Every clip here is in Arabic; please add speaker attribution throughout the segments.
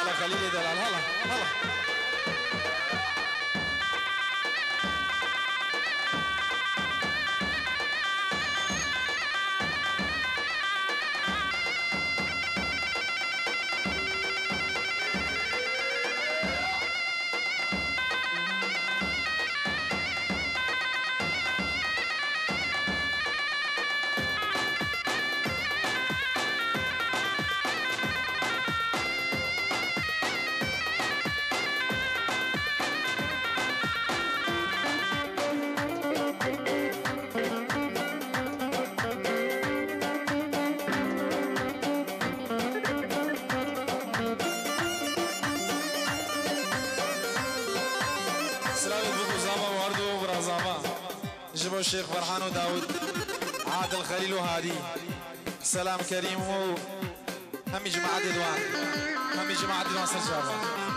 Speaker 1: هلا خليلي دلال هلا هلا. جبوا الشيخ فرحان وداود عادل خليل وهادي سلام كريم هم جماعة ديوان هم جماعة ديوان سرجابة.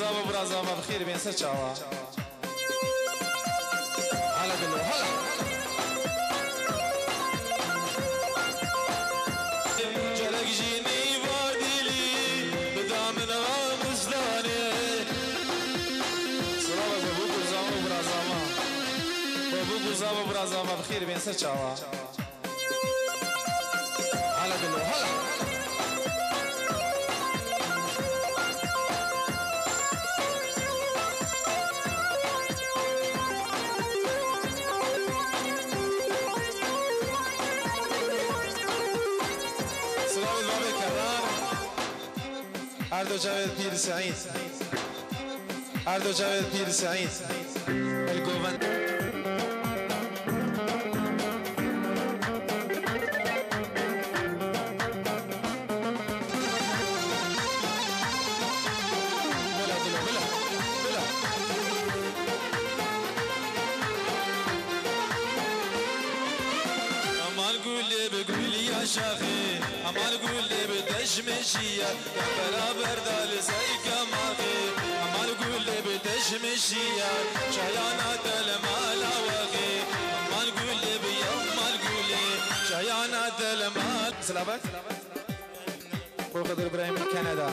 Speaker 1: قزام برازام بخير بين سر شاوا هلا بالله هلا جلك جيني وادلي بدام نوام زلاني سلام بابو قزام برازام بابو قزام برازام بخير بين سر شاوا هلا بالله هلا أردو جاوید پیر سعید أردو جاوید پیر سعید الگوون شاخي أمان قول لي بدش مشية يا برابر دال زيك ماخي أمان قول لي بدش مشية شيانات المال واخي أمان قول لي بيوم مال قول لي شيانات المال سلامك أبو خضر إبراهيم من كندا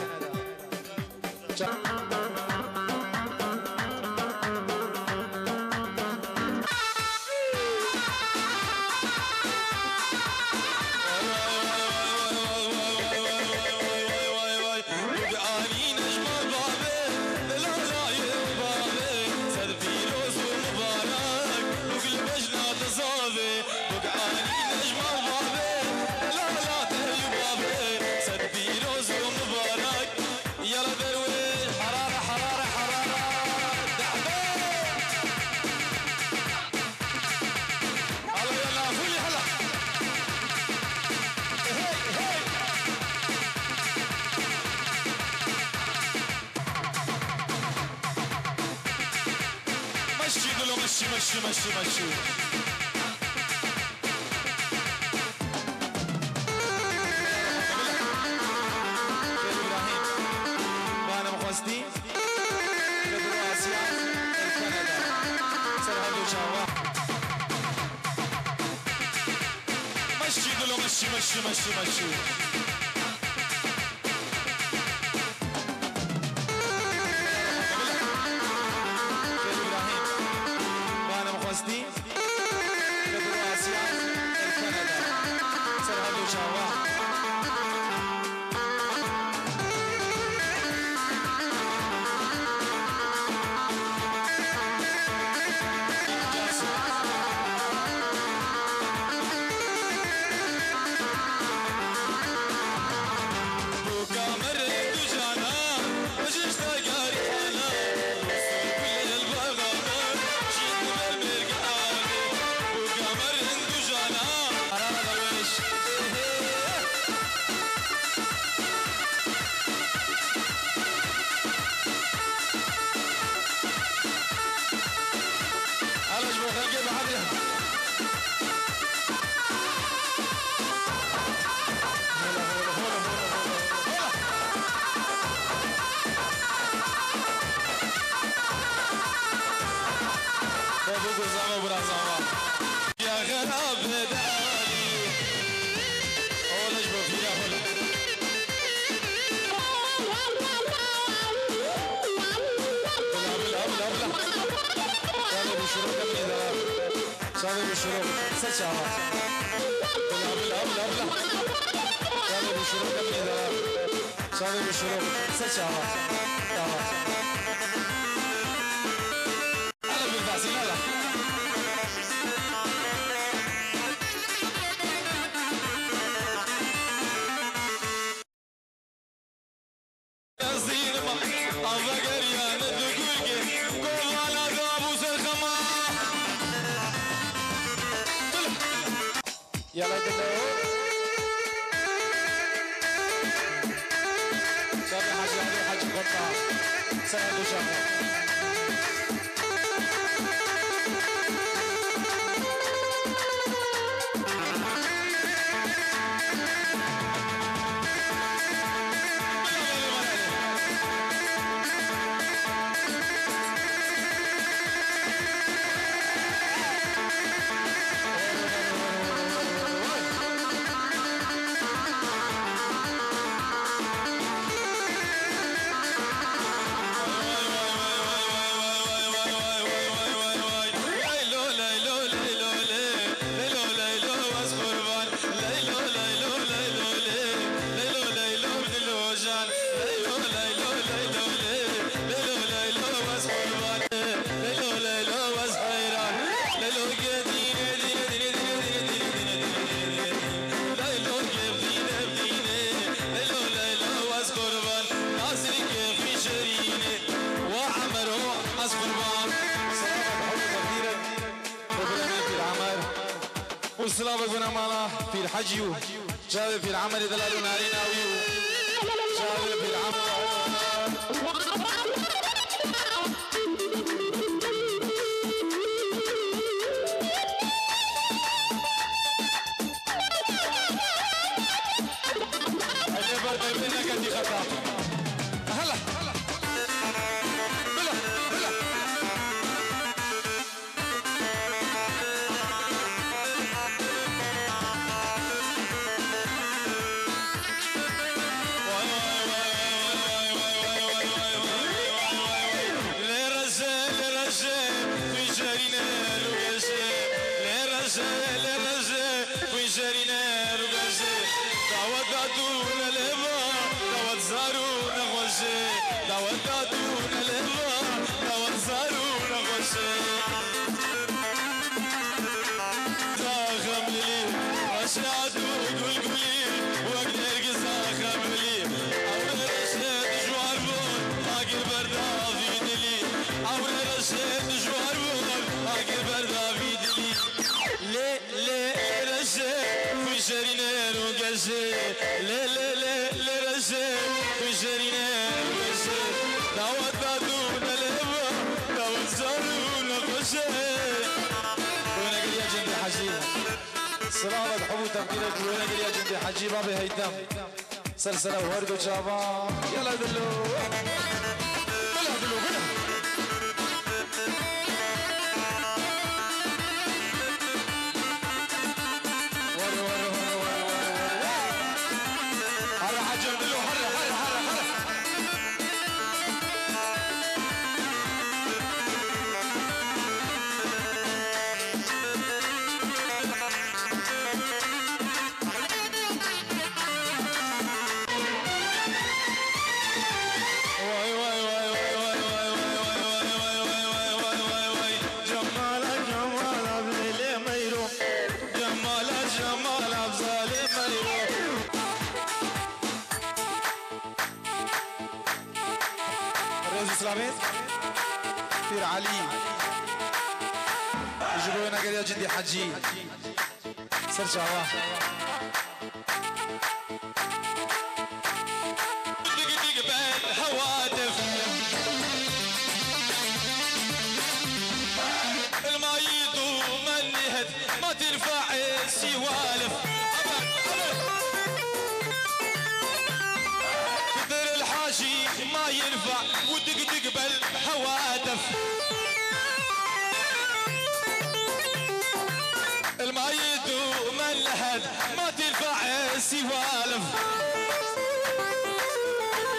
Speaker 1: مشي مشي مشي معنا مخوستين قدر آسيا كندا سرهدو شاوا مشي قولوا مشي مشي مشي مشي قصدي قدر آسيا كندا سرهدو شاوا شاوي بشروق سچاوا بلا بلا بلا بلا شاوي بشروق अपनी तरफ شاوي بشروق سچاوا تاوا على بالباسي لا يلا دلو شافي حاج علي حاج قطع سهل وشافي سلامك بنا مالا في الحجيو جاب في العمل دلالون علينا ويو جاب في العمل هلا بلا بلا سلامة حبو تمكينك وين قال يا جندي حجي بابي هيثم سلسلة وورد وشابا يلا دلو بلا دلو بلا ورا ورا ورا ورا هلا حجر دلو هلا هلا هلا هلا فير علي يجيبوا لنا قال يا جدي حجي سر شعبان دق بالهواتف المايد ومن نهد ما ترفع السوالف كثر الحاشي ما ينفع ودق بالهواتف المايد ومن لهد ما تنفع السوالف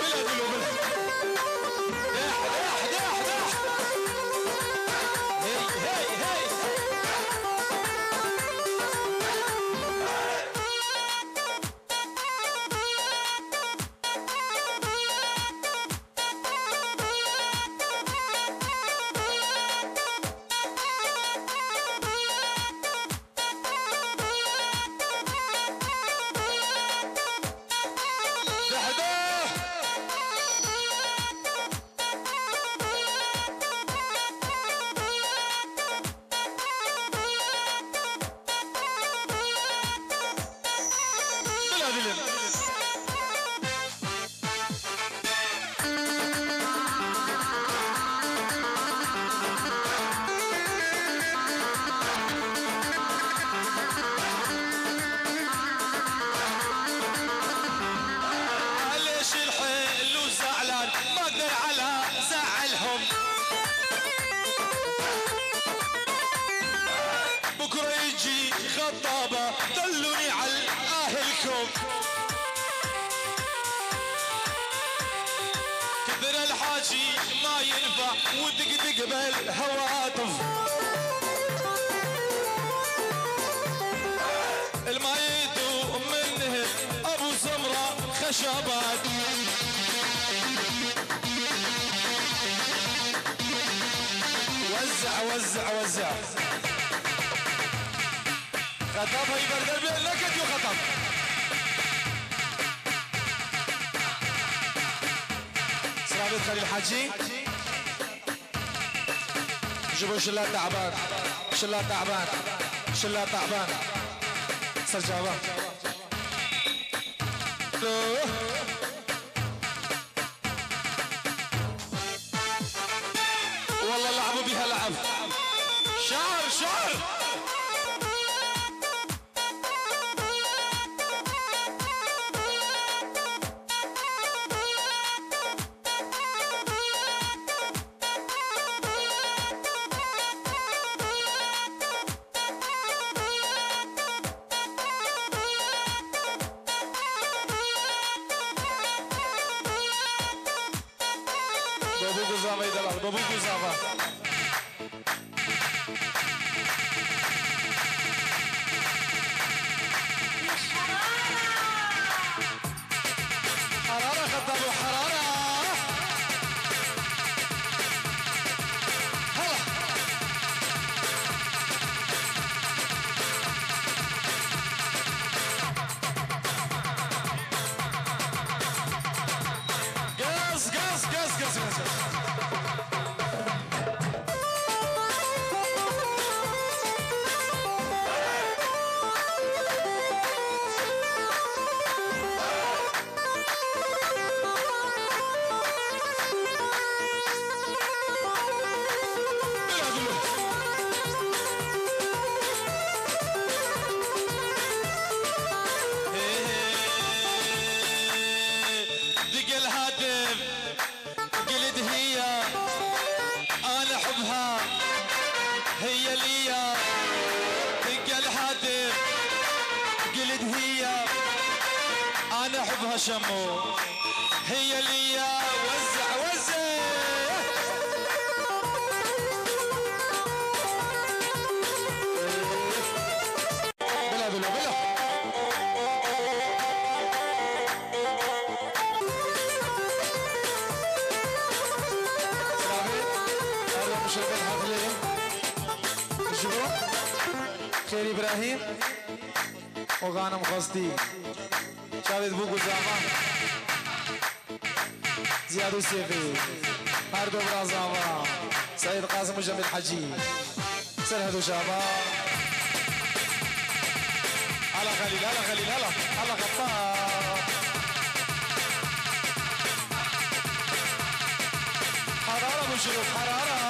Speaker 1: بلا دلو بلا داح داح داح داح هي هي هي دلوني على أهلكم كثر الحاجي ما ينفع ودق بالهواتف المايد ومنه أبو سمرة خشبات وزع وزع وزع خطاب هيبر دربي لكت يو خطاب سلامة خليل حجي جيبوا شلات تعبان شلات تعبان شلات تعبان سرجابة والله لعبوا بها لعب شعر شعر بابو قزافة يدلع بابو قزافة حرارة خطابو حرارة هلا قص قص قص قص قص هي ليا دق الهاتف قلت هي انا احبها شمو هي ليا وزع وزع بلا بلا بلا هذا مشرف الحفله خير ابراهيم وغانم قصدي شاهد بو قزامة زياد السيفي هاردو برازامة سيد قاسم وجميل حجي سرهدو شابا هلا خليل هلا خليل هلا هلا خطاب حرارة ابو شروق حرارة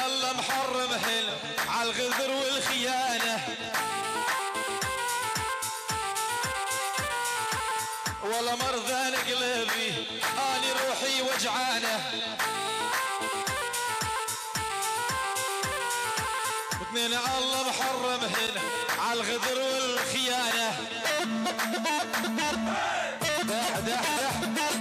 Speaker 1: الله محرم حلم عالغدر والخيانة والله مرضان قلبي اني روحي وجعانة واثنين الله محرم حلم عالغدر والخيانة دح دح دح